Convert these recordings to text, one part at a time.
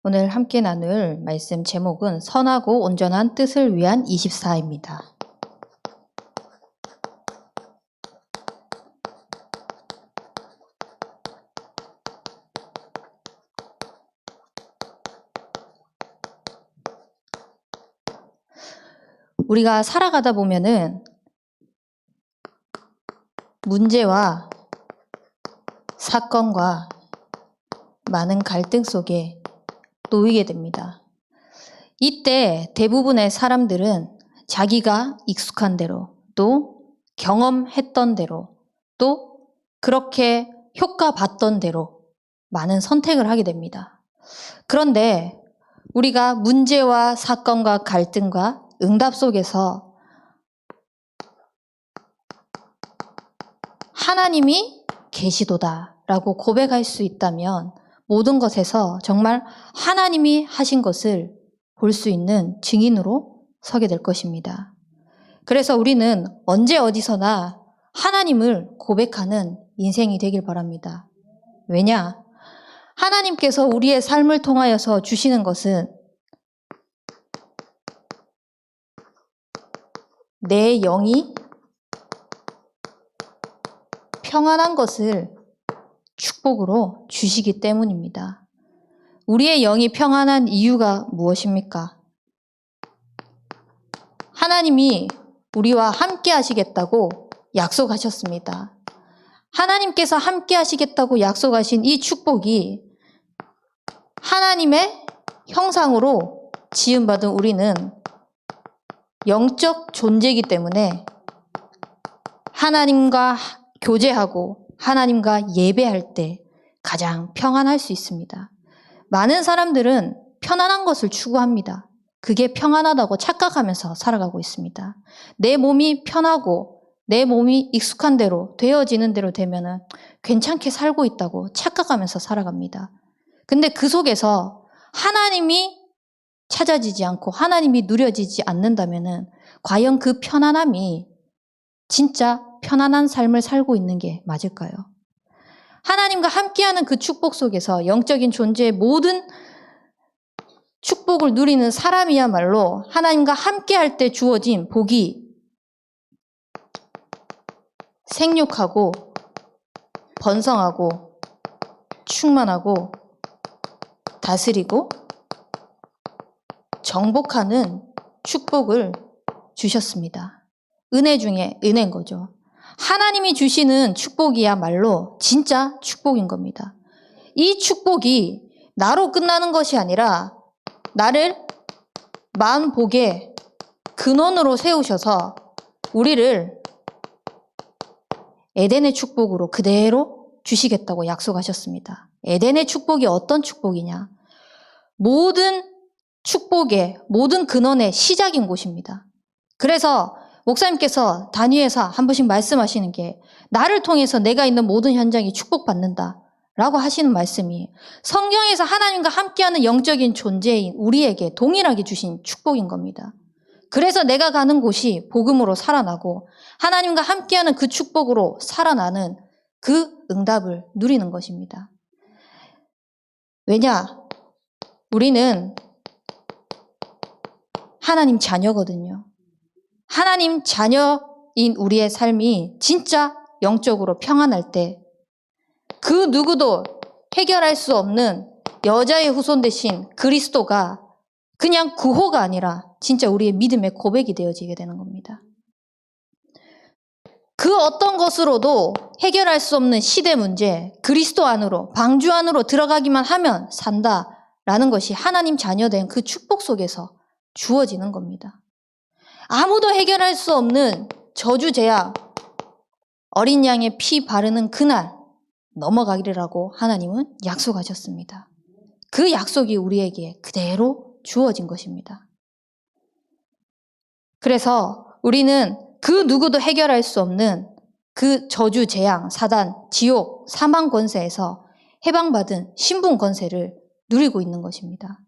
오늘 함께 나눌 말씀 제목은 선하고 온전한 뜻을 위한 24입니다. 우리가 살아가다 보면은 문제와 사건과 많은 갈등 속에 놓이게 됩니다. 이때 대부분의 사람들은 자기가 익숙한 대로 또 경험했던 대로 또 그렇게 효과 봤던 대로 많은 선택을 하게 됩니다. 그런데 우리가 문제와 사건과 갈등과 응답 속에서 하나님이 계시도다라고 고백할 수 있다면 모든 것에서 정말 하나님이 하신 것을 볼 수 있는 증인으로 서게 될 것입니다. 그래서 우리는 언제 어디서나 하나님을 고백하는 인생이 되길 바랍니다. 왜냐? 하나님께서 우리의 삶을 통하여서 주시는 것은 내 영이 평안한 것을 축복으로 주시기 때문입니다. 우리의 영이 평안한 이유가 무엇입니까? 하나님이 우리와 함께 하시겠다고 약속하셨습니다. 하나님께서 함께 하시겠다고 약속하신 이 축복이 하나님의 형상으로 지음받은 우리는 영적 존재이기 때문에 하나님과 교제하고 하나님과 예배할 때 가장 평안할 수 있습니다. 많은 사람들은 편안한 것을 추구합니다. 그게 평안하다고 착각하면서 살아가고 있습니다. 내 몸이 편하고 내 몸이 익숙한 대로 되어지는 대로 되면은 괜찮게 살고 있다고 착각하면서 살아갑니다. 근데 그 속에서 하나님이 찾아지지 않고 하나님이 누려지지 않는다면은 과연 그 편안함이 진짜 편안한 삶을 살고 있는 게 맞을까요? 하나님과 함께하는 그 축복 속에서 영적인 존재의 모든 축복을 누리는 사람이야말로 하나님과 함께할 때 주어진 복이 생육하고 번성하고 충만하고 다스리고 정복하는 축복을 주셨습니다. 은혜 중에 은혜인 거죠. 하나님이 주시는 축복이야말로 진짜 축복인 겁니다. 이 축복이 나로 끝나는 것이 아니라 나를 만복의 근원으로 세우셔서 우리를 에덴의 축복으로 그대로 주시겠다고 약속하셨습니다. 에덴의 축복이 어떤 축복이냐? 모든 축복의 모든 근원의 시작인 곳입니다. 그래서 목사님께서 단위에서 한 번씩 말씀하시는 게 나를 통해서 내가 있는 모든 현장이 축복받는다 라고 하시는 말씀이 성경에서 하나님과 함께하는 영적인 존재인 우리에게 동일하게 주신 축복인 겁니다. 그래서 내가 가는 곳이 복음으로 살아나고 하나님과 함께하는 그 축복으로 살아나는 그 응답을 누리는 것입니다. 왜냐? 우리는 하나님 자녀거든요. 하나님 자녀인 우리의 삶이 진짜 영적으로 평안할 때 그 누구도 해결할 수 없는 여자의 후손 대신 그리스도가 그냥 구호가 아니라 진짜 우리의 믿음의 고백이 되어지게 되는 겁니다. 그 어떤 것으로도 해결할 수 없는 시대 문제, 그리스도 안으로, 방주 안으로 들어가기만 하면 산다라는 것이 하나님 자녀된 그 축복 속에서 주어지는 겁니다. 아무도 해결할 수 없는 저주제약, 어린 양의 피 바르는 그날 넘어가기라고 하나님은 약속하셨습니다. 그 약속이 우리에게 그대로 주어진 것입니다. 그래서 우리는 그 누구도 해결할 수 없는 그 저주, 재앙, 사단, 지옥, 사망 권세에서 해방받은 신분 권세를 누리고 있는 것입니다.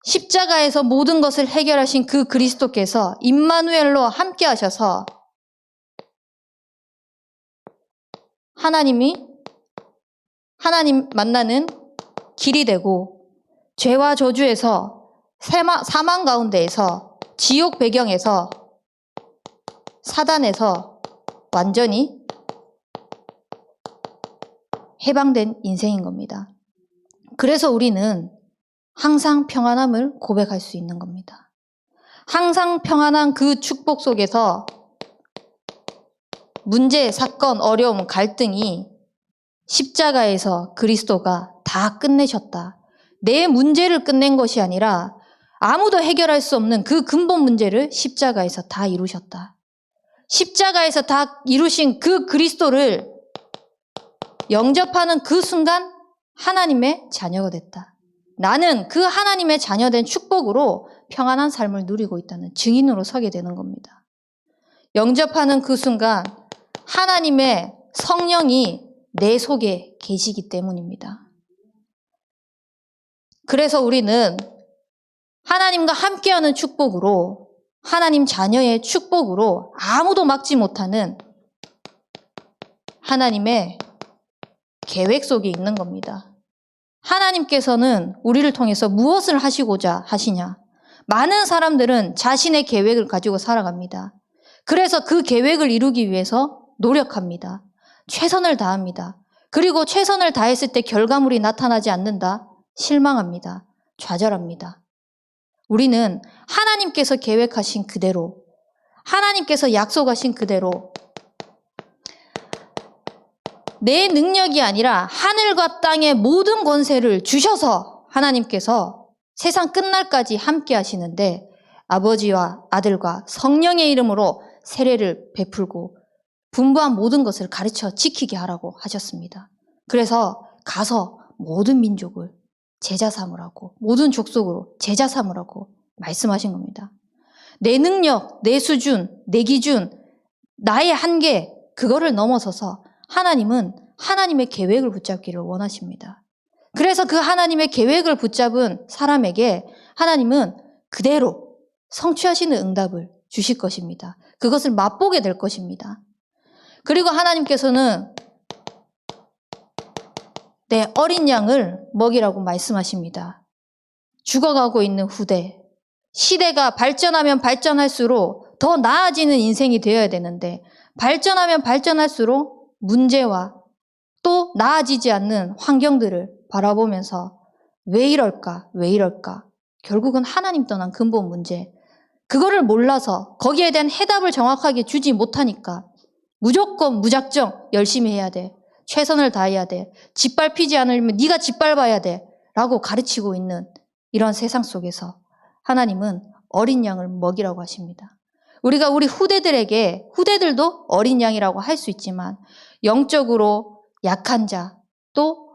십자가에서 모든 것을 해결하신 그 그리스도께서 임마누엘로 함께 하셔서 하나님 만나는 길이 되고 죄와 저주에서 사망 가운데에서 지옥 배경에서 사단에서 완전히 해방된 인생인 겁니다. 그래서 우리는 항상 평안함을 고백할 수 있는 겁니다. 항상 평안한 그 축복 속에서 문제, 사건, 어려움, 갈등이 십자가에서 그리스도가 다 끝내셨다. 내 문제를 끝낸 것이 아니라 아무도 해결할 수 없는 그 근본 문제를 십자가에서 다 이루셨다. 십자가에서 다 이루신 그 그리스도를 영접하는 그 순간 하나님의 자녀가 됐다. 나는 그 하나님의 자녀된 축복으로 평안한 삶을 누리고 있다는 증인으로 서게 되는 겁니다. 영접하는 그 순간 하나님의 성령이 내 속에 계시기 때문입니다. 그래서 우리는 하나님과 함께하는 축복으로, 하나님 자녀의 축복으로 아무도 막지 못하는 하나님의 계획 속에 있는 겁니다. 하나님께서는 우리를 통해서 무엇을 하시고자 하시냐? 많은 사람들은 자신의 계획을 가지고 살아갑니다. 그래서 그 계획을 이루기 위해서 노력합니다. 최선을 다합니다. 그리고 최선을 다했을 때 결과물이 나타나지 않는다? 실망합니다. 좌절합니다. 우리는 하나님께서 계획하신 그대로, 하나님께서 약속하신 그대로 내 능력이 아니라 하늘과 땅의 모든 권세를 주셔서 하나님께서 세상 끝날까지 함께 하시는데 아버지와 아들과 성령의 이름으로 세례를 베풀고 분부한 모든 것을 가르쳐 지키게 하라고 하셨습니다. 그래서 가서 모든 민족을 제자 삼으라고, 모든 족속으로 제자 삼으라고 말씀하신 겁니다. 내 능력, 내 수준, 내 기준, 나의 한계, 그거를 넘어서서 하나님은 하나님의 계획을 붙잡기를 원하십니다. 그래서 그 하나님의 계획을 붙잡은 사람에게 하나님은 그대로 성취하시는 응답을 주실 것입니다. 그것을 맛보게 될 것입니다. 그리고 하나님께서는 내 어린 양을 먹이라고 말씀하십니다. 죽어가고 있는 후대, 시대가 발전하면 발전할수록 더 나아지는 인생이 되어야 되는데 발전하면 발전할수록 문제와 또 나아지지 않는 환경들을 바라보면서 왜 이럴까? 왜 이럴까? 결국은 하나님 떠난 근본 문제. 그거를 몰라서 거기에 대한 해답을 정확하게 주지 못하니까 무조건 무작정 열심히 해야 돼. 최선을 다해야 돼. 짓밟히지 않으면 네가 짓밟아야 돼. 라고 가르치고 있는 이런 세상 속에서 하나님은 어린 양을 먹이라고 하십니다. 우리가 우리 후대들에게, 후대들도 어린 양이라고 할 수 있지만 영적으로 약한 자, 또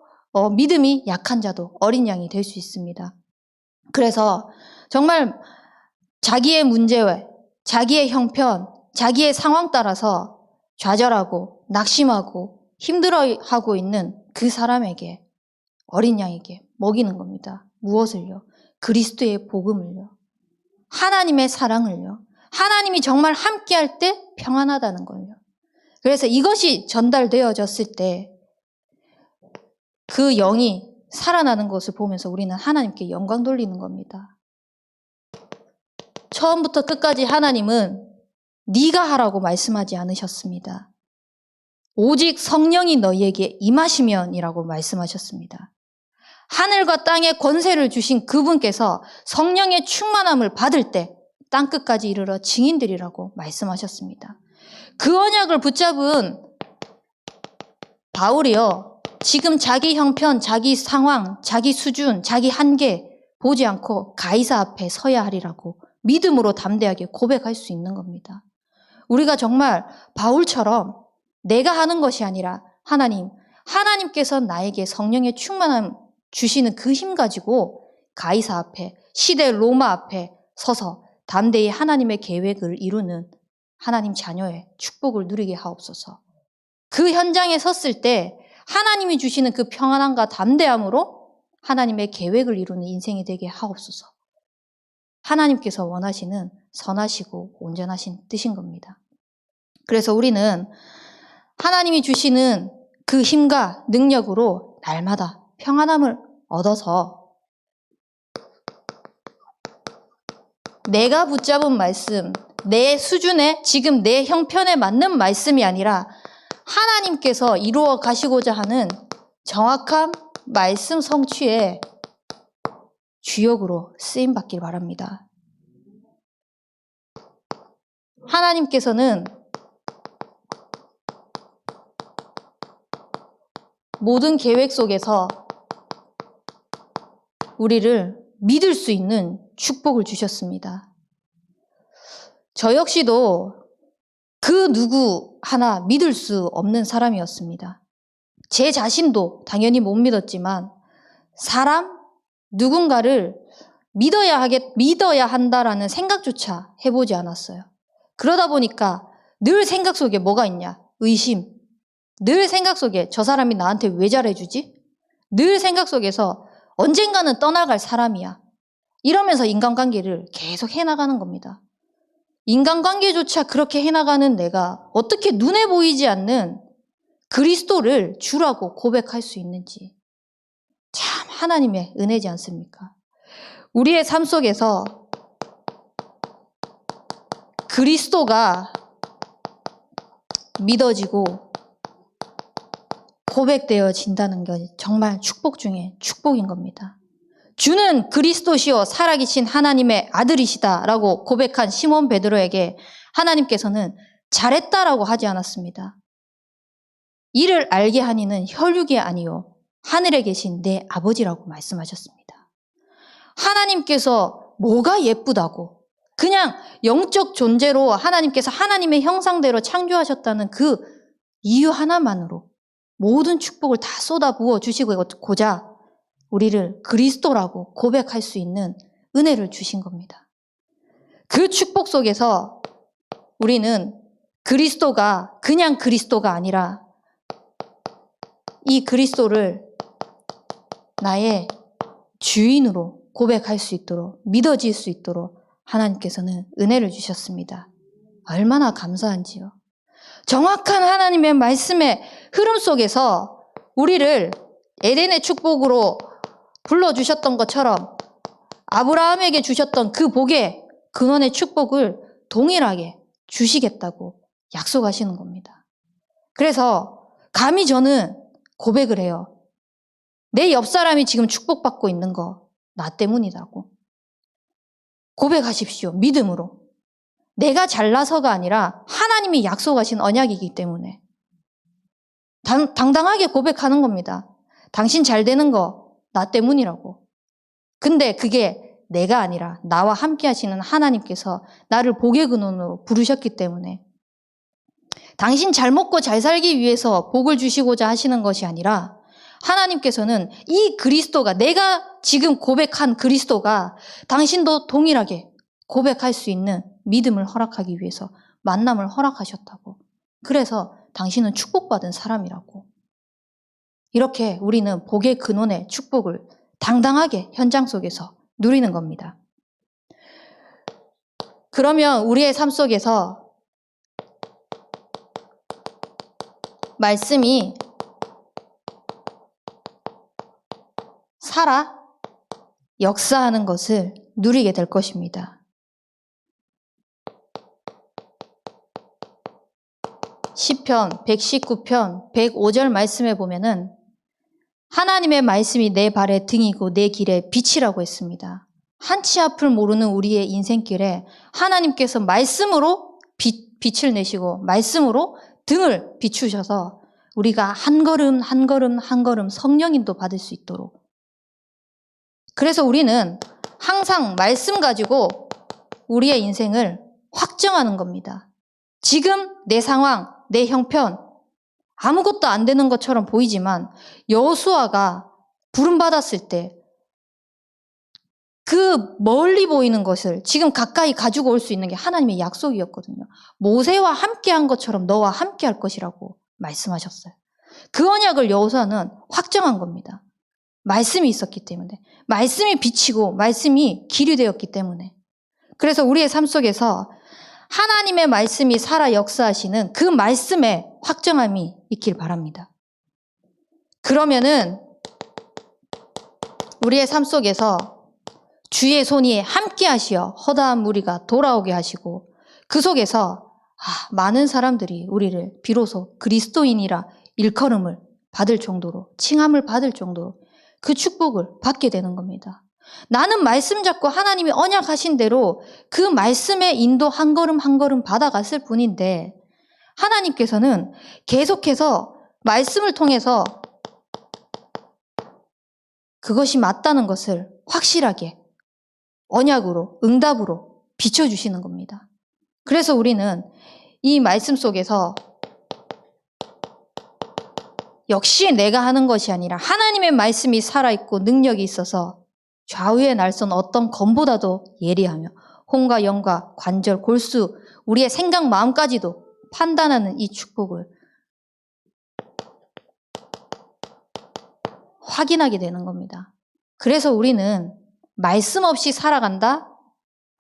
믿음이 약한 자도 어린 양이 될 수 있습니다. 그래서 정말 자기의 문제와 자기의 형편, 자기의 상황 따라서 좌절하고 낙심하고 힘들어하고 있는 그 사람에게, 어린 양에게 먹이는 겁니다. 무엇을요? 그리스도의 복음을요. 하나님의 사랑을요. 하나님이 정말 함께할 때 평안하다는 걸요. 그래서 이것이 전달되어졌을 때 그 영이 살아나는 것을 보면서 우리는 하나님께 영광 돌리는 겁니다. 처음부터 끝까지 하나님은 네가 하라고 말씀하지 않으셨습니다. 오직 성령이 너희에게 임하시면이라고 말씀하셨습니다. 하늘과 땅의 권세를 주신 그분께서 성령의 충만함을 받을 때 땅끝까지 이르러 증인들이라고 말씀하셨습니다. 그 언약을 붙잡은 바울이요, 지금 자기 형편, 자기 상황, 자기 수준, 자기 한계 보지 않고 가이사 앞에 서야 하리라고 믿음으로 담대하게 고백할 수 있는 겁니다. 우리가 정말 바울처럼 내가 하는 것이 아니라 하나님께서 나에게 성령의 충만함 주시는 그 힘 가지고 가이사 앞에, 시대 로마 앞에 서서 담대히 하나님의 계획을 이루는 하나님 자녀의 축복을 누리게 하옵소서. 그 현장에 섰을 때 하나님이 주시는 그 평안함과 담대함으로 하나님의 계획을 이루는 인생이 되게 하옵소서. 하나님께서 원하시는 선하시고 온전하신 뜻인 겁니다. 그래서 우리는 하나님이 주시는 그 힘과 능력으로 날마다 평안함을 얻어서 내가 붙잡은 말씀, 내 수준에 지금 내 형편에 맞는 말씀이 아니라 하나님께서 이루어 가시고자 하는 정확한 말씀 성취의 주역으로 쓰임받길 바랍니다. 하나님께서는 모든 계획 속에서 우리를 믿을 수 있는 축복을 주셨습니다. 저 역시도 그 누구 하나 믿을 수 없는 사람이었습니다. 제 자신도 당연히 못 믿었지만 사람, 누군가를 믿어야 한다라는 생각조차 해보지 않았어요. 그러다 보니까 늘 생각 속에 뭐가 있냐? 의심. 늘 생각 속에 저 사람이 나한테 왜 잘해주지? 늘 생각 속에서 언젠가는 떠나갈 사람이야. 이러면서 인간관계를 계속 해나가는 겁니다. 인간관계조차 그렇게 해나가는 내가 어떻게 눈에 보이지 않는 그리스도를 주라고 고백할 수 있는지 참 하나님의 은혜지 않습니까? 우리의 삶 속에서 그리스도가 믿어지고 고백되어진다는 게 정말 축복 중에 축복인 겁니다. 주는 그리스도시요 살아계신 하나님의 아들이시다라고 고백한 시몬 베드로에게 하나님께서는 잘했다라고 하지 않았습니다. 이를 알게 하니는 혈육이 아니요 하늘에 계신 내 아버지라고 말씀하셨습니다. 하나님께서 뭐가 예쁘다고 그냥 영적 존재로 하나님께서 하나님의 형상대로 창조하셨다는 그 이유 하나만으로 모든 축복을 다 쏟아부어 주시고자 우리를 그리스도라고 고백할 수 있는 은혜를 주신 겁니다. 그 축복 속에서 우리는 그리스도가 그냥 그리스도가 아니라 이 그리스도를 나의 주인으로 고백할 수 있도록 믿어질 수 있도록 하나님께서는 은혜를 주셨습니다. 얼마나 감사한지요. 정확한 하나님의 말씀의 흐름 속에서 우리를 에덴의 축복으로 불러주셨던 것처럼 아브라함에게 주셨던 그 복의 근원의 축복을 동일하게 주시겠다고 약속하시는 겁니다. 그래서 감히 저는 고백을 해요. 내 옆 사람이 지금 축복받고 있는 거 나 때문이라고. 고백하십시오. 믿음으로. 내가 잘나서가 아니라 하나님이 약속하신 언약이기 때문에 당당하게 고백하는 겁니다. 당신 잘 되는 거 나 때문이라고. 근데 그게 내가 아니라 나와 함께 하시는 하나님께서 나를 복의 근원으로 부르셨기 때문에 당신 잘 먹고 잘 살기 위해서 복을 주시고자 하시는 것이 아니라 하나님께서는 이 그리스도가 내가 지금 고백한 그리스도가 당신도 동일하게 고백할 수 있는 믿음을 허락하기 위해서 만남을 허락하셨다고. 그래서 당신은 축복받은 사람이라고. 이렇게 우리는 복의 근원의 축복을 당당하게 현장 속에서 누리는 겁니다. 그러면 우리의 삶 속에서 말씀이 살아 역사하는 것을 누리게 될 것입니다. 시편 119편 105절 말씀에 보면은 하나님의 말씀이 내 발의 등이고 내 길의 빛이라고 했습니다. 한치 앞을 모르는 우리의 인생길에 하나님께서 말씀으로 빛을 내시고 말씀으로 등을 비추셔서 우리가 한 걸음 한 걸음 한 걸음 성령인도 받을 수 있도록. 그래서 우리는 항상 말씀 가지고 우리의 인생을 확정하는 겁니다. 지금 내 상황, 내 형편 아무것도 안 되는 것처럼 보이지만 여호수아가 부름받았을 때 그 멀리 보이는 것을 지금 가까이 가지고 올 수 있는 게 하나님의 약속이었거든요. 모세와 함께한 것처럼 너와 함께할 것이라고 말씀하셨어요. 그 언약을 여호수아는 확정한 겁니다. 말씀이 있었기 때문에. 말씀이 빛이고 말씀이 길이 되었기 때문에. 그래서 우리의 삶 속에서 하나님의 말씀이 살아 역사하시는 그 말씀에 확정함이 있길 바랍니다. 그러면은 우리의 삶 속에서 주의 손이 함께 하시어 허다한 무리가 돌아오게 하시고 그 속에서 많은 사람들이 우리를 비로소 그리스도인이라 일컬음을 받을 정도로, 칭함을 받을 정도로 그 축복을 받게 되는 겁니다. 나는 말씀 잡고 하나님이 언약하신 대로 그 말씀의 인도 한 걸음 한 걸음 받아갔을 뿐인데 하나님께서는 계속해서 말씀을 통해서 그것이 맞다는 것을 확실하게 언약으로, 응답으로 비춰주시는 겁니다. 그래서 우리는 이 말씀 속에서 역시 내가 하는 것이 아니라 하나님의 말씀이 살아있고 능력이 있어서 좌우의 날선 어떤 검보다도 예리하며 혼과 영과 관절, 골수, 우리의 생각, 마음까지도 판단하는 이 축복을 확인하게 되는 겁니다. 그래서 우리는 말씀 없이 살아간다?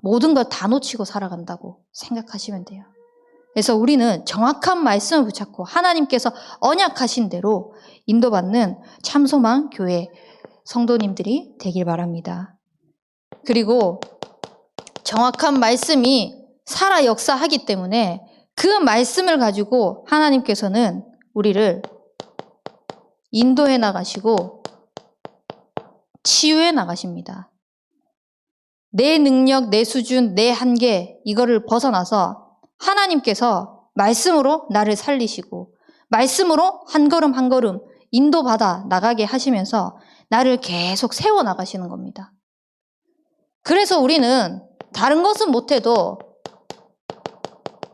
모든 걸 다 놓치고 살아간다고 생각하시면 돼요. 그래서 우리는 정확한 말씀을 붙잡고 하나님께서 언약하신 대로 인도받는 참소망 교회 성도님들이 되길 바랍니다. 그리고 정확한 말씀이 살아 역사하기 때문에 그 말씀을 가지고 하나님께서는 우리를 인도해 나가시고 치유해 나가십니다. 내 능력, 내 수준, 내 한계 이거를 벗어나서 하나님께서 말씀으로 나를 살리시고 말씀으로 한 걸음 한 걸음 인도받아 나가게 하시면서 나를 계속 세워 나가시는 겁니다. 그래서 우리는 다른 것은 못해도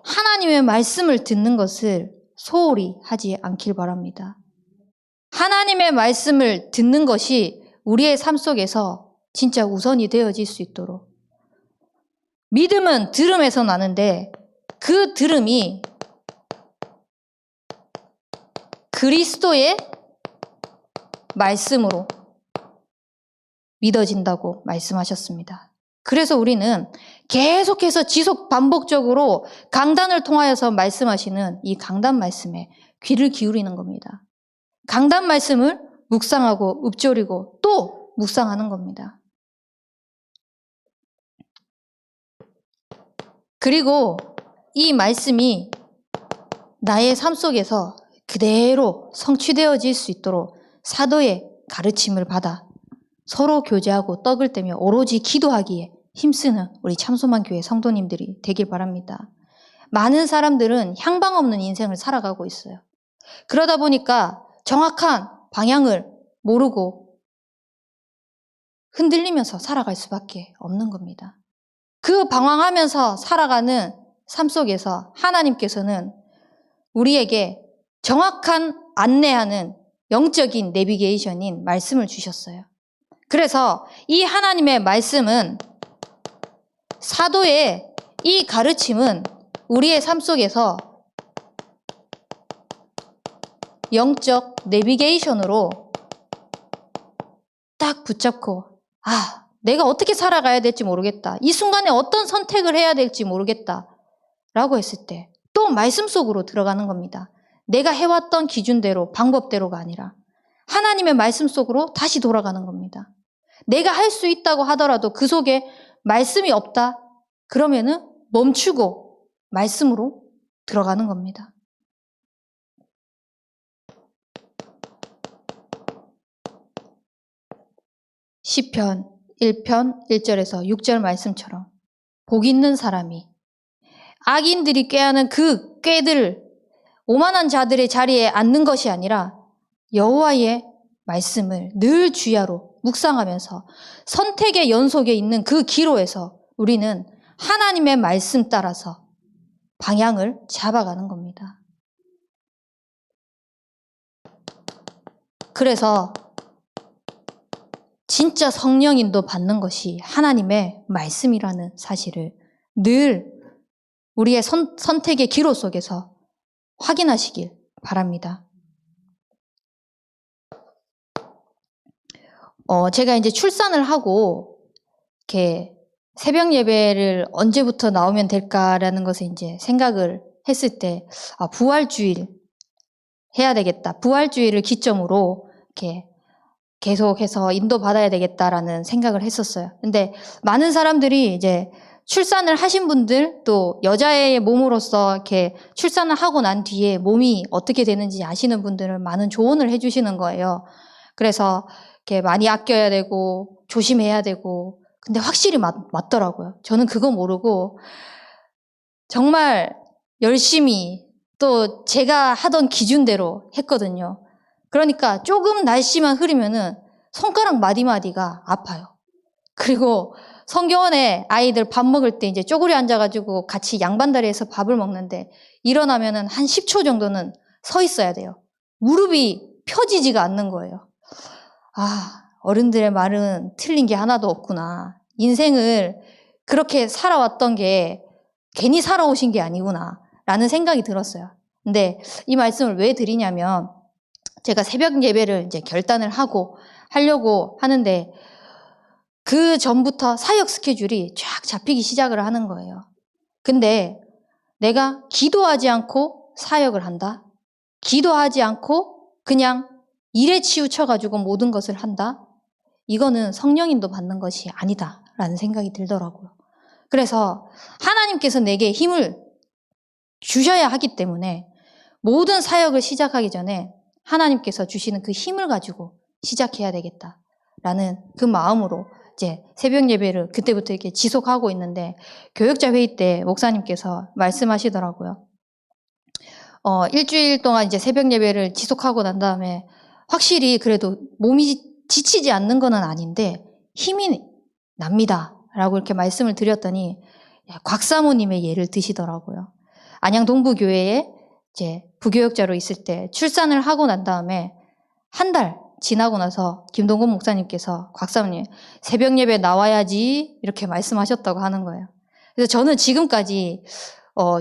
하나님의 말씀을 듣는 것을 소홀히 하지 않길 바랍니다. 하나님의 말씀을 듣는 것이 우리의 삶 속에서 진짜 우선이 되어질 수 있도록 믿음은 들음에서 나는데 그 들음이 그리스도의 말씀으로 믿어진다고 말씀하셨습니다. 그래서 우리는 계속해서 지속 반복적으로 강단을 통하여서 말씀하시는 이 강단 말씀에 귀를 기울이는 겁니다. 강단 말씀을 묵상하고 읊조리고 또 묵상하는 겁니다. 그리고 이 말씀이 나의 삶 속에서 그대로 성취되어질 수 있도록 사도의 가르침을 받아 서로 교제하고 떡을 떼며 오로지 기도하기에 힘쓰는 우리 참소망 교회 성도님들이 되길 바랍니다. 많은 사람들은 향방 없는 인생을 살아가고 있어요. 그러다 보니까 정확한 방향을 모르고 흔들리면서 살아갈 수밖에 없는 겁니다. 그 방황하면서 살아가는 삶 속에서 하나님께서는 우리에게 정확한 안내하는 영적인 내비게이션인 말씀을 주셨어요. 그래서 이 하나님의 말씀은 사도의 이 가르침은 우리의 삶 속에서 영적 내비게이션으로 딱 붙잡고 내가 어떻게 살아가야 될지 모르겠다. 이 순간에 어떤 선택을 해야 될지 모르겠다. 라고 했을 때 또 말씀 속으로 들어가는 겁니다. 내가 해왔던 기준대로 방법대로가 아니라 하나님의 말씀 속으로 다시 돌아가는 겁니다. 내가 할 수 있다고 하더라도 그 속에 말씀이 없다. 그러면은 멈추고 말씀으로 들어가는 겁니다. 시편 1편 1절에서 6절 말씀처럼 복 있는 사람이 악인들이 꾀하는 그 꾀들 오만한 자들의 자리에 앉는 것이 아니라 여호와의 말씀을 늘 주야로 묵상하면서 선택의 연속에 있는 그 기로에서 우리는 하나님의 말씀 따라서 방향을 잡아가는 겁니다. 그래서 진짜 성령 인도 받는 것이 하나님의 말씀이라는 사실을 늘 우리의 선택의 기로 속에서 확인하시길 바랍니다. 제가 이제 출산을 하고 이렇게 새벽 예배를 언제부터 나오면 될까라는 것을 이제 생각을 했을 때 부활주일 해야 되겠다. 부활주일을 기점으로 이렇게 계속해서 인도받아야 되겠다라는 생각을 했었어요. 근데 많은 사람들이 이제 출산을 하신 분들, 또 여자의 몸으로서 이렇게 출산을 하고 난 뒤에 몸이 어떻게 되는지 아시는 분들은 많은 조언을 해주시는 거예요. 그래서 이렇게 많이 아껴야 되고 조심해야 되고, 근데 확실히 맞더라고요. 저는 그거 모르고 정말 열심히 또 제가 하던 기준대로 했거든요. 그러니까 조금 날씨만 흐리면은 손가락 마디마디가 아파요. 그리고 성교원에 아이들 밥 먹을 때 이제 쪼그려 앉아가지고 같이 양반다리에서 밥을 먹는데 일어나면은 한 10초 정도는 서 있어야 돼요. 무릎이 펴지지가 않는 거예요. 아, 어른들의 말은 틀린 게 하나도 없구나. 인생을 그렇게 살아왔던 게 괜히 살아오신 게 아니구나 라는 생각이 들었어요. 근데 이 말씀을 왜 드리냐면 제가 새벽 예배를 이제 결단을 하려고 하는데 그 전부터 사역 스케줄이 쫙 잡히기 시작을 하는 거예요. 근데 내가 기도하지 않고 사역을 한다? 기도하지 않고 그냥 일에 치우쳐가지고 모든 것을 한다? 이거는 성령인도 받는 것이 아니다라는 생각이 들더라고요. 그래서 하나님께서 내게 힘을 주셔야 하기 때문에 모든 사역을 시작하기 전에 하나님께서 주시는 그 힘을 가지고 시작해야 되겠다라는 그 마음으로 이제 새벽 예배를 그때부터 이렇게 지속하고 있는데 교역자 회의 때 목사님께서 말씀하시더라고요. 일주일 동안 이제 새벽 예배를 지속하고 난 다음에 확실히 그래도 몸이 지치지 않는 건 아닌데 힘이 납니다. 라고 이렇게 말씀을 드렸더니 곽사모님의 예를 드시더라고요. 안양 동부교회에 이제 부교역자로 있을 때 출산을 하고 난 다음에 한 달 지나고 나서 김동건 목사님께서 곽사모님 새벽 예배 나와야지 이렇게 말씀하셨다고 하는 거예요. 그래서 저는 지금까지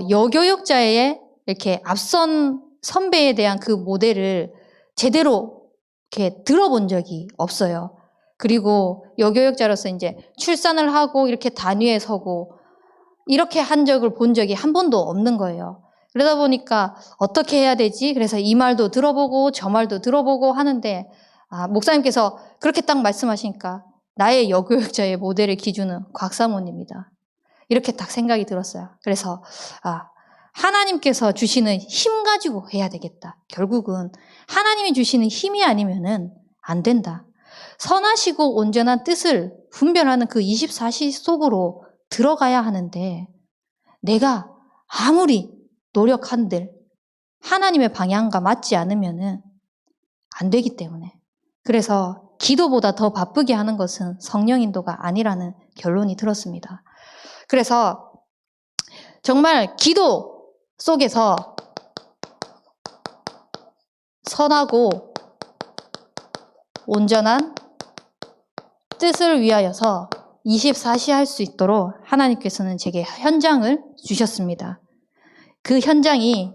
여교역자의 이렇게 앞선 선배에 대한 그 모델을 제대로 이렇게 들어본 적이 없어요. 그리고 여교역자로서 이제 출산을 하고 이렇게 단위에 서고 이렇게 한 적을 본 적이 한 번도 없는 거예요. 그러다 보니까 어떻게 해야 되지? 그래서 이 말도 들어보고 저 말도 들어보고 하는데 목사님께서 그렇게 딱 말씀하시니까 나의 여교역자의 모델의 기준은 곽사모님이다. 이렇게 딱 생각이 들었어요. 그래서 하나님께서 주시는 힘 가지고 해야 되겠다. 결국은 하나님이 주시는 힘이 아니면은 안 된다. 선하시고 온전한 뜻을 분별하는 그 24시 속으로 들어가야 하는데 내가 아무리 노력한들 하나님의 방향과 맞지 않으면은 안 되기 때문에 그래서 기도보다 더 바쁘게 하는 것은 성령 인도가 아니라는 결론이 들었습니다. 그래서 정말 기도 속에서 선하고 온전한 뜻을 위하여서 24시 할 수 있도록 하나님께서는 제게 현장을 주셨습니다. 그 현장이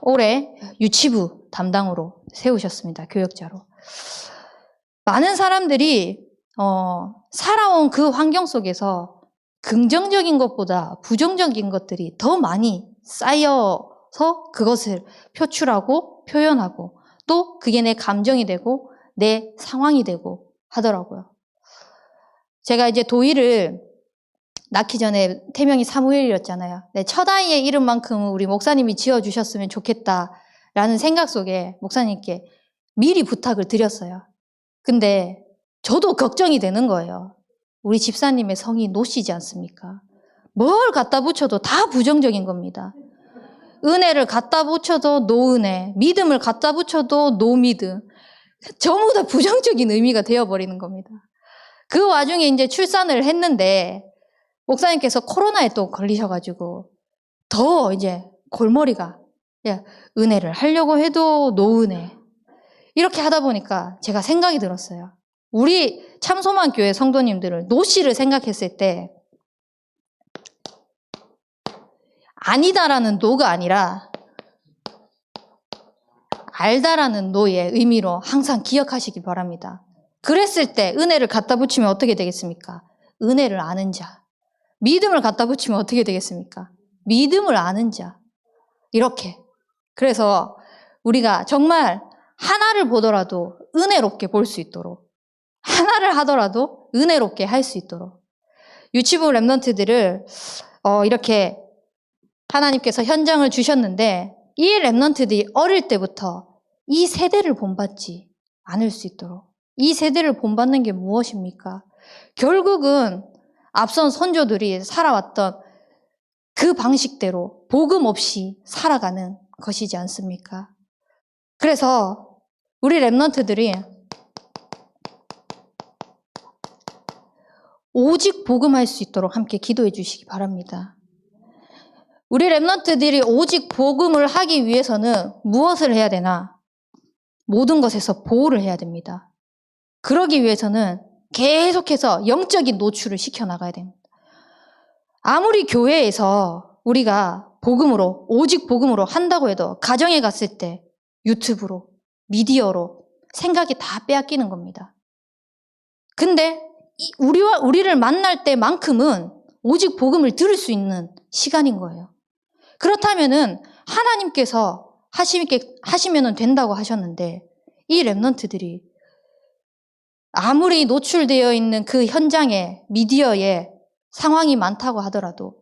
올해 유치부 담당으로 세우셨습니다. 교역자로. 많은 사람들이 살아온 그 환경 속에서 긍정적인 것보다 부정적인 것들이 더 많이 쌓여서 그것을 표출하고 표현하고 또 그게 내 감정이 되고 내 상황이 되고 하더라고요. 제가 이제 도희를 낳기 전에 태명이 사무엘이었잖아요. 첫 아이의 이름만큼은 우리 목사님이 지어주셨으면 좋겠다라는 생각 속에 목사님께 미리 부탁을 드렸어요. 근데 저도 걱정이 되는 거예요. 우리 집사님의 성이 노시지 않습니까? 뭘 갖다 붙여도 다 부정적인 겁니다. 은혜를 갖다 붙여도 노은혜, 믿음을 갖다 붙여도 노믿음. 전부 다 부정적인 의미가 되어버리는 겁니다. 그 와중에 이제 출산을 했는데 목사님께서 코로나에 또 걸리셔가지고 더 이제 골머리가 은혜를 하려고 해도 노은혜 이렇게 하다 보니까 제가 생각이 들었어요. 우리 참소만교회 성도님들을 노씨를 생각했을 때 아니다라는 노가 아니라 알다라는 노의 의미로 항상 기억하시기 바랍니다. 그랬을 때 은혜를 갖다 붙이면 어떻게 되겠습니까? 은혜를 아는 자. 믿음을 갖다 붙이면 어떻게 되겠습니까? 믿음을 아는 자. 이렇게. 그래서 우리가 정말 하나를 보더라도 은혜롭게 볼 수 있도록, 하나를 하더라도 은혜롭게 할 수 있도록 유치부 랩런트들을 이렇게 하나님께서 현장을 주셨는데, 이 랩런트들이 어릴 때부터 이 세대를 본받지 않을 수 있도록, 이 세대를 본받는 게 무엇입니까? 결국은 앞선 선조들이 살아왔던 그 방식대로 복음 없이 살아가는 것이지 않습니까? 그래서 우리 랩런트들이 오직 복음할 수 있도록 함께 기도해 주시기 바랍니다. 우리 랩런트들이 오직 복음을 하기 위해서는 무엇을 해야 되나? 모든 것에서 보호를 해야 됩니다. 그러기 위해서는 계속해서 영적인 노출을 시켜나가야 됩니다. 아무리 교회에서 우리가 복음으로, 오직 복음으로 한다고 해도 가정에 갔을 때 유튜브로, 미디어로 생각이 다 빼앗기는 겁니다. 근데 우리를 만날 때만큼은 오직 복음을 들을 수 있는 시간인 거예요. 그렇다면은 하나님께서 하시면 된다고 하셨는데, 이 랩런트들이 아무리 노출되어 있는 그 현장에, 미디어에 상황이 많다고 하더라도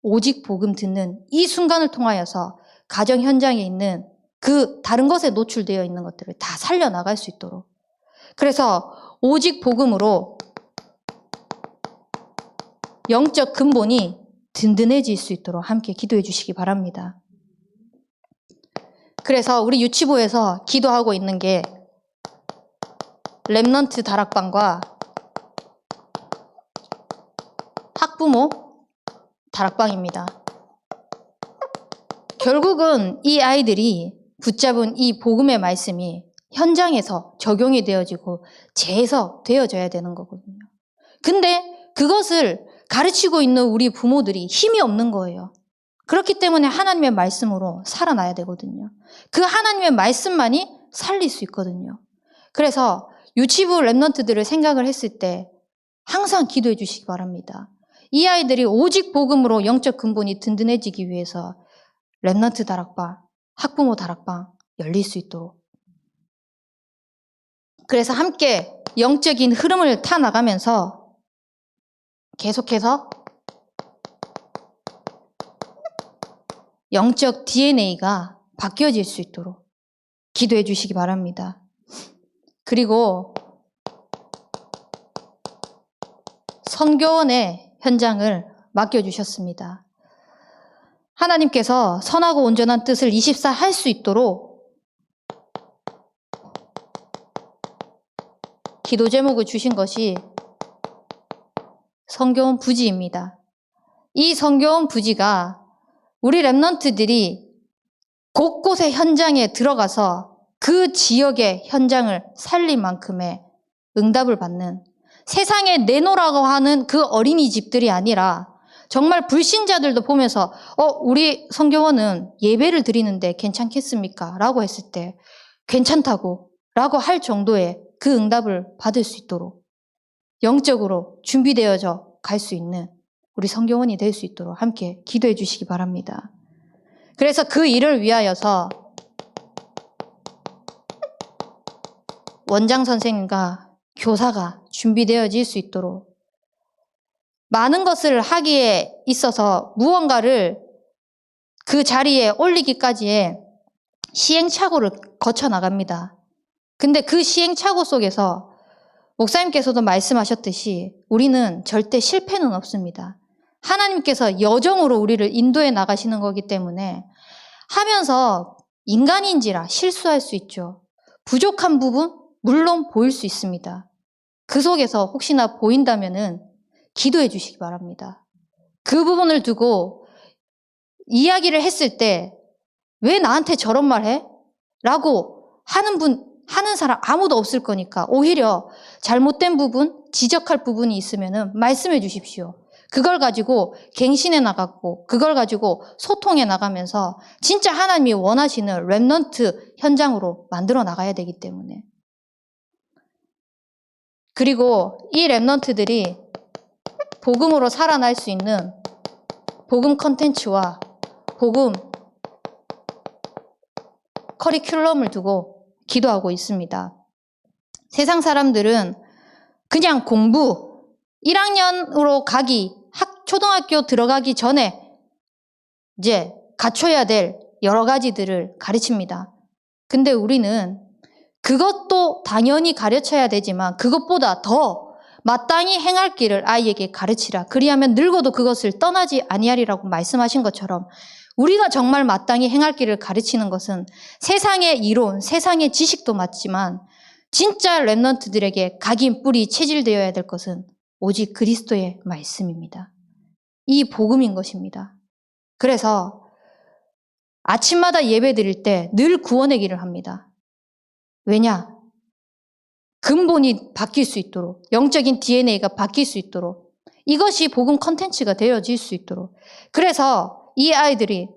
오직 복음 듣는 이 순간을 통하여서 가정 현장에 있는 그 다른 것에 노출되어 있는 것들을 다 살려나갈 수 있도록, 그래서 오직 복음으로 영적 근본이 든든해질 수 있도록 함께 기도해 주시기 바랍니다. 그래서 우리 유치부에서 기도하고 있는 게 랩런트 다락방과 학부모 다락방입니다. 결국은 이 아이들이 붙잡은 이 복음의 말씀이 현장에서 적용이 되어지고 재해석되어져야 되는 거거든요. 근데 그것을 가르치고 있는 우리 부모들이 힘이 없는 거예요. 그렇기 때문에 하나님의 말씀으로 살아나야 되거든요. 그 하나님의 말씀만이 살릴 수 있거든요. 그래서 유치부 랩런트들을 생각을 했을 때 항상 기도해 주시기 바랍니다. 이 아이들이 오직 복음으로 영적 근본이 든든해지기 위해서 랩런트 다락방, 학부모 다락방 열릴 수 있도록, 그래서 함께 영적인 흐름을 타나가면서 계속해서 영적 DNA가 바뀌어질 수 있도록 기도해 주시기 바랍니다. 그리고 선교원의 현장을 맡겨주셨습니다. 하나님께서 선하고 온전한 뜻을 24 할 수 있도록 기도 제목을 주신 것이 선교원 부지입니다. 이 선교원 부지가 우리 랩런트들이 곳곳의 현장에 들어가서 그 지역의 현장을 살릴 만큼의 응답을 받는, 세상에 내놓으라고 하는 그 어린이집들이 아니라 정말 불신자들도 보면서 우리 선교원은 예배를 드리는데 괜찮겠습니까? 라고 했을 때 괜찮다고 라고 할 정도의 그 응답을 받을 수 있도록 영적으로 준비되어져 갈 수 있는 우리 선교원이 될 수 있도록 함께 기도해 주시기 바랍니다. 그래서 그 일을 위하여서 원장 선생님과 교사가 준비되어질 수 있도록 많은 것을 하기에 있어서 무언가를 그 자리에 올리기까지의 시행착오를 거쳐 나갑니다. 근데 그 시행착오 속에서 목사님께서도 말씀하셨듯이 우리는 절대 실패는 없습니다. 하나님께서 여정으로 우리를 인도해 나가시는 거기 때문에 하면서 인간인지라 실수할 수 있죠. 부족한 부분 물론 보일 수 있습니다. 그 속에서 혹시나 보인다면은 기도해 주시기 바랍니다. 그 부분을 두고 이야기를 했을 때 왜 나한테 저런 말 해? 라고 하는 사람 아무도 없을 거니까 오히려 잘못된 부분, 지적할 부분이 있으면은 말씀해 주십시오. 그걸 가지고 갱신해 나가고 그걸 가지고 소통해 나가면서 진짜 하나님이 원하시는 랩런트 현장으로 만들어 나가야 되기 때문에. 그리고 이 랩런트들이 복음으로 살아날 수 있는 복음 컨텐츠와 복음 커리큘럼을 두고 기도하고 있습니다. 세상 사람들은 그냥 공부, 1학년으로 초등학교 들어가기 전에 이제 갖춰야 될 여러 가지들을 가르칩니다. 근데 우리는 그것도 당연히 가르쳐야 되지만 그것보다 더 마땅히 행할 길을 아이에게 가르치라. 그리하면 늙어도 그것을 떠나지 아니하리라고 말씀하신 것처럼 우리가 정말 마땅히 행할 길을 가르치는 것은 세상의 이론, 세상의 지식도 맞지만 진짜 렘넌트들에게 각인 뿌리 체질되어야 될 것은 오직 그리스도의 말씀입니다. 이 복음인 것입니다. 그래서 아침마다 예배 드릴 때 늘 구원의 길을 합니다. 왜냐? 근본이 바뀔 수 있도록, 영적인 DNA가 바뀔 수 있도록, 이것이 복음 컨텐츠가 되어질 수 있도록. 그래서 이 아이들이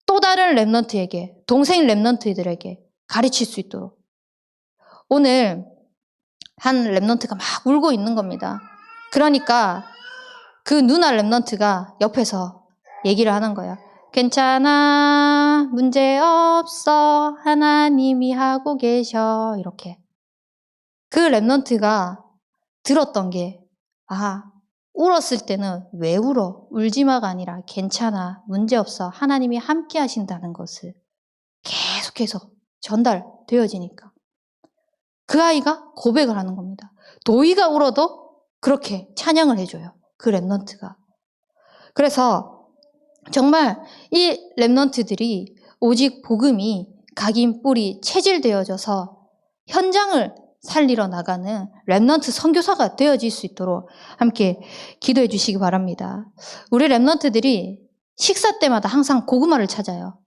또 다른 렘넌트에게, 동생 렘넌트들에게 가르칠 수 있도록. 오늘 한 렘넌트가 막 울고 있는 겁니다. 그러니까 그 누나 렘넌트가 옆에서 얘기를 하는 거야. 괜찮아, 문제 없어, 하나님이 하고 계셔. 이렇게. 그 렘넌트가 들었던 게, 울었을 때는 왜 울어? 울지마가 아니라 괜찮아, 문제 없어, 하나님이 함께 하신다는 것을 계속해서 전달되어지니까 그 아이가 고백을 하는 겁니다. 도희가 울어도 그렇게 찬양을 해줘요. 그 렘넌트가. 그래서 정말 이 렘넌트들이 오직 복음이 각인 뿌리 체질되어져서 현장을 살리러 나가는 렘넌트 선교사가 되어질 수 있도록 함께 기도해 주시기 바랍니다. 우리 렘넌트들이 식사 때마다 항상 고구마를 찾아요.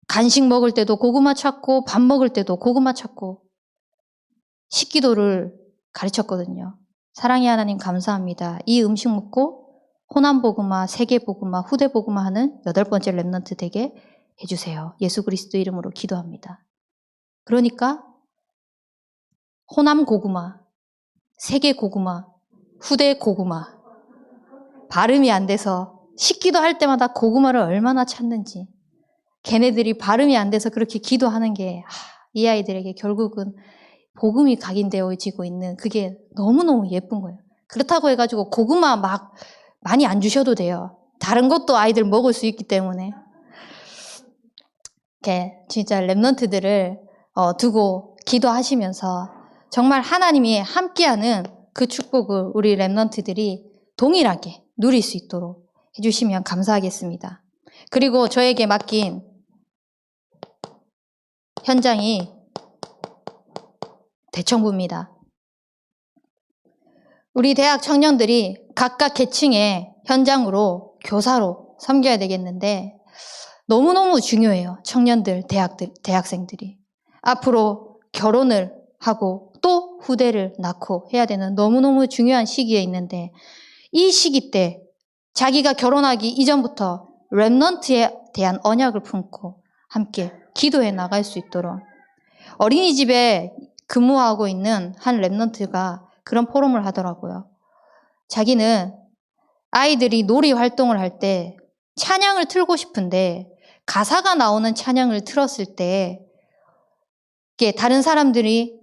간식 먹을 때도 고구마 찾고 밥 먹을 때도 고구마 찾고 식기도를 가르쳤거든요. 사랑의 하나님 감사합니다. 이 음식 먹고 호남복음화, 세계복음화, 후대복음화 하는 8번째 렘넌트 되게 해주세요. 예수 그리스도 이름으로 기도합니다. 그러니까 호남고구마, 세계고구마, 후대고구마 발음이 안 돼서 식기도 할 때마다 고구마를 얼마나 찾는지 걔네들이 발음이 안 돼서 그렇게 기도하는 게 이 아이들에게 결국은 복음이 각인되어지고 있는 그게 너무너무 예쁜 거예요. 그렇다고 해가지고 고구마 막 많이 안 주셔도 돼요. 다른 것도 아이들 먹을 수 있기 때문에. 이렇게 진짜 렘넌트들을 두고 기도하시면서 정말 하나님이 함께하는 그 축복을 우리 렘넌트들이 동일하게 누릴 수 있도록 해주시면 감사하겠습니다. 그리고 저에게 맡긴 현장이 대청부입니다. 우리 대학 청년들이 각각 계층의 현장으로 교사로 섬겨야 되겠는데 너무너무 중요해요. 청년들, 대학생들이. 앞으로 결혼을 하고 또 후대를 낳고 해야 되는 너무너무 중요한 시기에 있는데 이 시기 때 자기가 결혼하기 이전부터 렘넌트에 대한 언약을 품고 함께 기도해 나갈 수 있도록 어린이집에 근무하고 있는 한 렘넌트가 그런 포럼을 하더라고요. 자기는 아이들이 놀이 활동을 할 때 찬양을 틀고 싶은데 가사가 나오는 찬양을 틀었을 때 다른 사람들이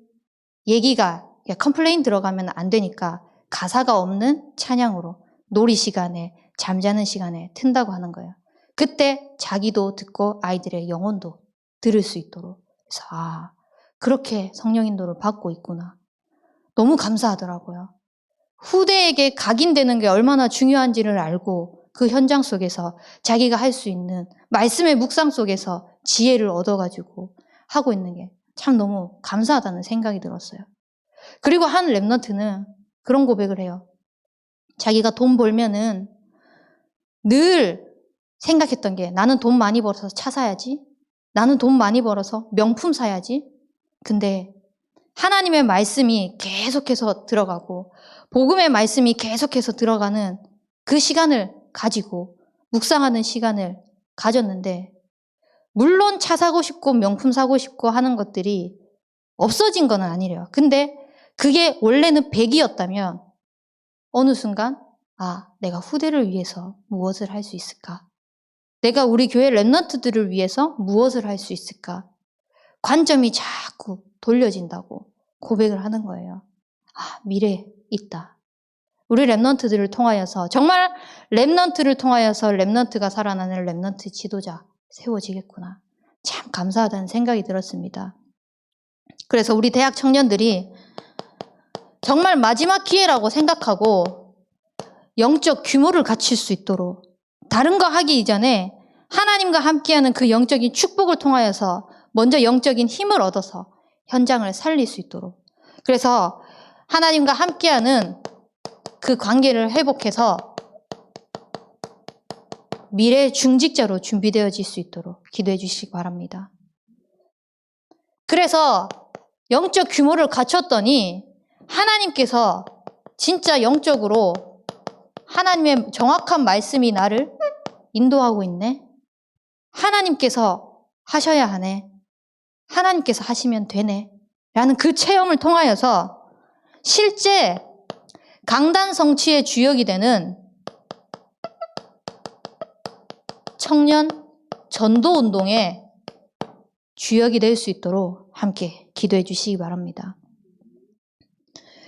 얘기가 컴플레인 들어가면 안 되니까 가사가 없는 찬양으로 놀이 시간에 잠자는 시간에 튼다고 하는 거예요. 그때 자기도 듣고 아이들의 영혼도 들을 수 있도록. 그래서 그렇게 성령 인도를 받고 있구나. 너무 감사하더라고요. 후대에게 각인되는 게 얼마나 중요한지를 알고 그 현장 속에서 자기가 할 수 있는 말씀의 묵상 속에서 지혜를 얻어가지고 하고 있는 게 참 너무 감사하다는 생각이 들었어요. 그리고 한 렘넌트는 그런 고백을 해요. 자기가 돈 벌면은 늘 생각했던 게 나는 돈 많이 벌어서 차 사야지. 나는 돈 많이 벌어서 명품 사야지. 근데 하나님의 말씀이 계속해서 들어가고 복음의 말씀이 계속해서 들어가는 그 시간을 가지고 묵상하는 시간을 가졌는데 물론 차 사고 싶고 명품 사고 싶고 하는 것들이 없어진 건 아니래요. 근데 그게 원래는 100이었다면 어느 순간 내가 후대를 위해서 무엇을 할 수 있을까? 내가 우리 교회 렘넌트들을 위해서 무엇을 할 수 있을까? 관점이 자꾸 돌려진다고 고백을 하는 거예요. 아, 미래 있다. 우리 랩넌트들을 통하여서, 정말 랩넌트를 통하여서 랩넌트가 살아나는 랩넌트 지도자 세워지겠구나. 참 감사하다는 생각이 들었습니다. 그래서 우리 대학 청년들이 정말 마지막 기회라고 생각하고 영적 규모를 갖출 수 있도록, 다른 거 하기 이전에 하나님과 함께하는 그 영적인 축복을 통하여서 먼저 영적인 힘을 얻어서 현장을 살릴 수 있도록, 그래서 하나님과 함께하는 그 관계를 회복해서 미래의 중직자로 준비되어질 수 있도록 기도해 주시기 바랍니다. 그래서 영적 규모를 갖췄더니 하나님께서 진짜 영적으로 하나님의 정확한 말씀이 나를 인도하고 있네. 하나님께서 하셔야 하네. 하나님께서 하시면 되네. 라는 그 체험을 통하여서 실제 강단 성취의 주역이 되는 청년 전도 운동의 주역이 될 수 있도록 함께 기도해 주시기 바랍니다.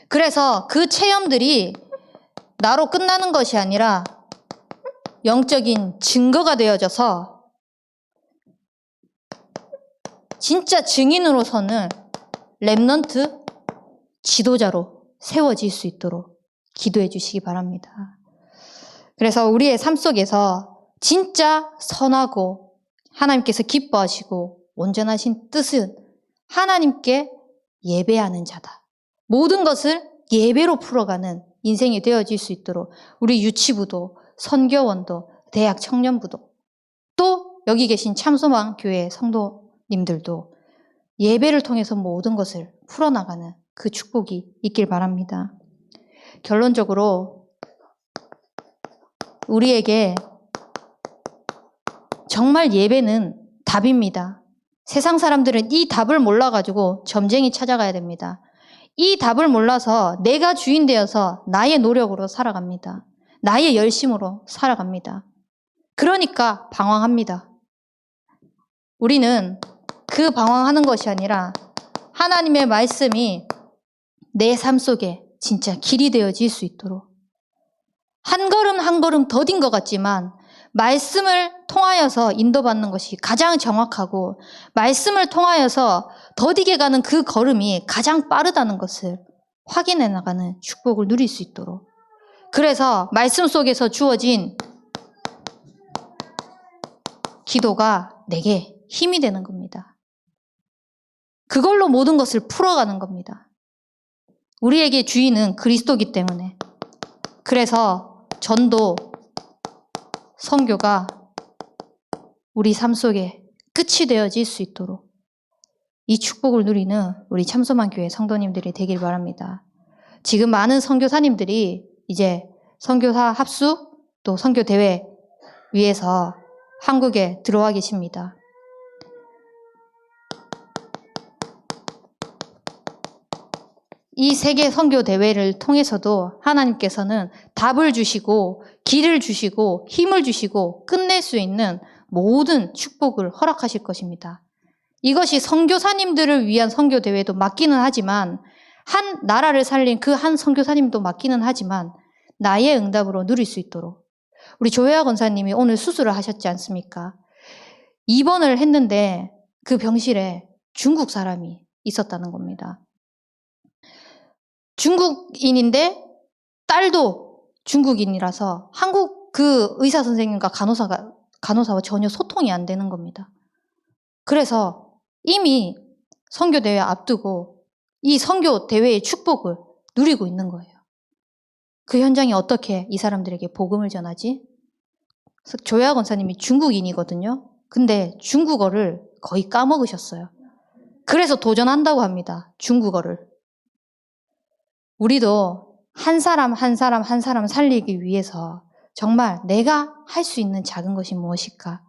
그래서 그 체험들이 나로 끝나는 것이 아니라 영적인 증거가 되어져서 진짜 증인으로서는 랩넌트 지도자로 세워질 수 있도록 기도해 주시기 바랍니다. 그래서 우리의 삶 속에서 진짜 선하고 하나님께서 기뻐하시고 온전하신 뜻은 하나님께 예배하는 자다. 모든 것을 예배로 풀어가는 인생이 되어질 수 있도록 우리 유치부도, 선교원도, 대학 청년부도, 또 여기 계신 참소망 교회 성도님들도 예배를 통해서 모든 것을 풀어나가는 그 축복이 있길 바랍니다. 결론적으로 우리에게 정말 예배는 답입니다. 세상 사람들은 이 답을 몰라가지고 점쟁이 찾아가야 됩니다. 이 답을 몰라서 내가 주인 되어서 나의 노력으로 살아갑니다. 나의 열심으로 살아갑니다. 그러니까 방황합니다. 우리는 그 방황하는 것이 아니라 하나님의 말씀이 내 삶 속에 진짜 길이 되어질 수 있도록 한 걸음 한 걸음 더딘 것 같지만 말씀을 통하여서 인도받는 것이 가장 정확하고 말씀을 통하여서 더디게 가는 그 걸음이 가장 빠르다는 것을 확인해 나가는 축복을 누릴 수 있도록, 그래서 말씀 속에서 주어진 기도가 내게 힘이 되는 겁니다. 그걸로 모든 것을 풀어가는 겁니다. 우리에게 주인은 그리스도이기 때문에. 그래서 전도, 선교가 우리 삶 속에 끝이 되어질 수 있도록 이 축복을 누리는 우리 참소망 교회 성도님들이 되길 바랍니다. 지금 많은 선교사님들이 이제 선교사 합수 또 선교 대회 위해서 한국에 들어와 계십니다. 이 세계 선교 대회를 통해서도 하나님께서는 답을 주시고 길을 주시고 힘을 주시고 끝낼 수 있는 모든 축복을 허락하실 것입니다. 이것이 선교사님들을 위한 선교 대회도 맞기는 하지만, 한 나라를 살린 그 한 선교사님도 맞기는 하지만 나의 응답으로 누릴 수 있도록, 우리 조혜아 권사님이 오늘 수술을 하셨지 않습니까? 입원을 했는데 그 병실에 중국 사람이 있었다는 겁니다. 중국인인데 딸도 중국인이라서 한국 그 의사 선생님과 간호사와 전혀 소통이 안 되는 겁니다. 그래서 이미 선교 대회 앞두고 이 선교 대회의 축복을 누리고 있는 거예요. 그 현장에 어떻게 이 사람들에게 복음을 전하지? 조혜아 권사님이 중국인이거든요. 근데 중국어를 거의 까먹으셨어요. 그래서 도전한다고 합니다. 중국어를. 우리도 한 사람 한 사람 한 사람 살리기 위해서 정말 내가 할 수 있는 작은 것이 무엇일까?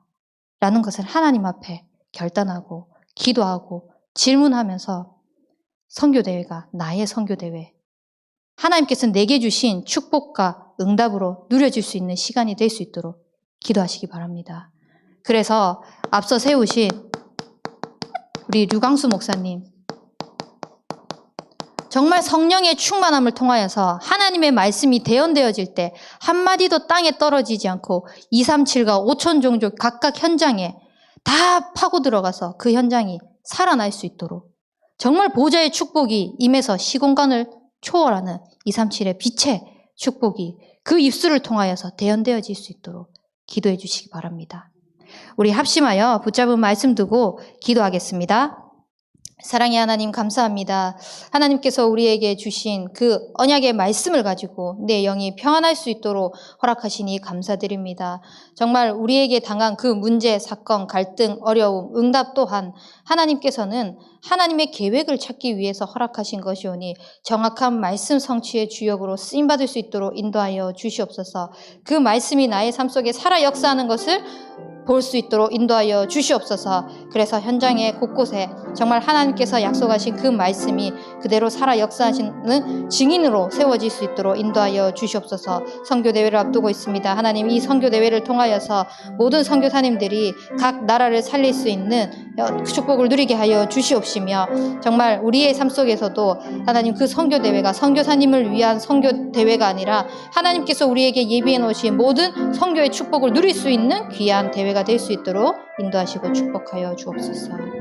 라는 것을 하나님 앞에 결단하고 기도하고 질문하면서 선교대회가 나의 선교대회, 하나님께서 내게 주신 축복과 응답으로 누려질 수 있는 시간이 될 수 있도록 기도하시기 바랍니다. 그래서 앞서 세우신 우리 류광수 목사님, 정말 성령의 충만함을 통하여서 하나님의 말씀이 대언되어질 때 한마디도 땅에 떨어지지 않고 237과 5천 종족 각각 현장에 다 파고 들어가서 그 현장이 살아날 수 있도록 정말 보좌의 축복이 임해서 시공간을 초월하는 237의 빛의 축복이 그 입술을 통하여서 대언되어질 수 있도록 기도해 주시기 바랍니다. 우리 합심하여 붙잡은 말씀 두고 기도하겠습니다. 사랑의 하나님 감사합니다. 하나님께서 우리에게 주신 그 언약의 말씀을 가지고 내 영이 평안할 수 있도록 허락하시니 감사드립니다. 정말 우리에게 당한 그 문제, 사건, 갈등, 어려움, 응답 또한 하나님께서는 하나님의 계획을 찾기 위해서 허락하신 것이오니 정확한 말씀 성취의 주역으로 쓰임받을 수 있도록 인도하여 주시옵소서. 그 말씀이 나의 삶 속에 살아 역사하는 것을 볼 수 있도록 인도하여 주시옵소서. 그래서 현장의 곳곳에 정말 하나님께서 약속하신 그 말씀이 그대로 살아 역사하시는 증인으로 세워질 수 있도록 인도하여 주시옵소서. 선교대회를 앞두고 있습니다. 하나님, 이 선교대회를 통하여서 모든 선교사님들이 각 나라를 살릴 수 있는 축복을 누리게 하여 주시옵시며 정말 우리의 삶 속에서도 하나님 그 선교대회가 선교사님을 위한 선교대회가 아니라 하나님께서 우리에게 예비해 놓으신 모든 선교의 축복을 누릴 수 있는 귀한 대회가 될 수 있도록 인도하시고 축복하여 주옵소서.